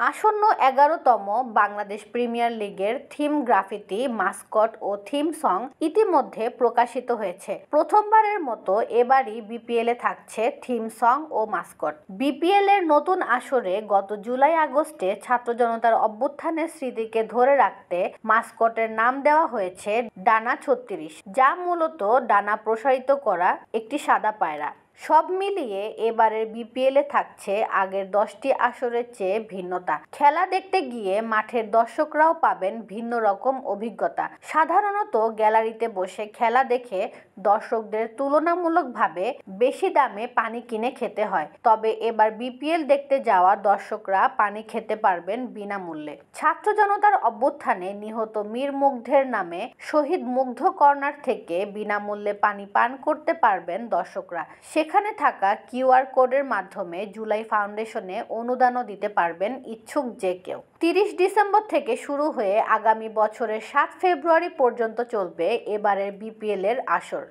আসন্ন 11তম বাংলাদেশ প্রিমিয়ার লিগের theme graffiti, Mascot ও theme song ইতিমধ্যে প্রকাশিত হয়েছে। প্রথমবারের মতো এবারই বিপিএলে থাকছে থিম সং ও মাস্কট। বিপিএল এর নতুন আসরে গত জুলাই-আগস্টে ছাত্র জনতার অভ্যুত্থানের স্মৃতিকে ধরে রাখতে মাস্কটের নাম দেওয়া হয়েছে ডানা ৩৬, যা মূলত ডানা প্রসারিত করা একটি সাদা পায়রা। সব মিলিয়ে এবারের বিপিএলে থাকছে আগের 10টি আসরের চেয়ে ভিন্নতা। খেলা দেখতে গিয়ে মাঠের দর্শকরাও পাবেন ভিন্ন রকম অভিজ্ঞতা। সাধারণত গ্যালারিতে বসে খেলা দেখে দর্শকদের তুলনামূলকভাবে বেশি দামে পানি কিনে খেতে হয়, তবে এবার বিপিএল দেখতে যাওয়া দর্শকরা পানি খেতে পারবেন বিনামূল্যে। ছাত্র জনতার অভ্যুত্থানে নিহত মীর মুগ্ধের নামে শহীদ মুগ্ধ কর্নার থেকে বিনামূল্যে পানি পান করতে পারবেন দর্শকরা। সেখানে থাকা কিউআর কোডের মাধ্যমে জুলাই ফাউন্ডেশনে অনুদানও দিতে পারবেন ইচ্ছুক যে কেউ। 30 ডিসেম্বর থেকে শুরু হয়ে আগামী বছরের 7 ফেব্রুয়ারি পর্যন্ত চলবে এবারের বিপিএল এর আসর।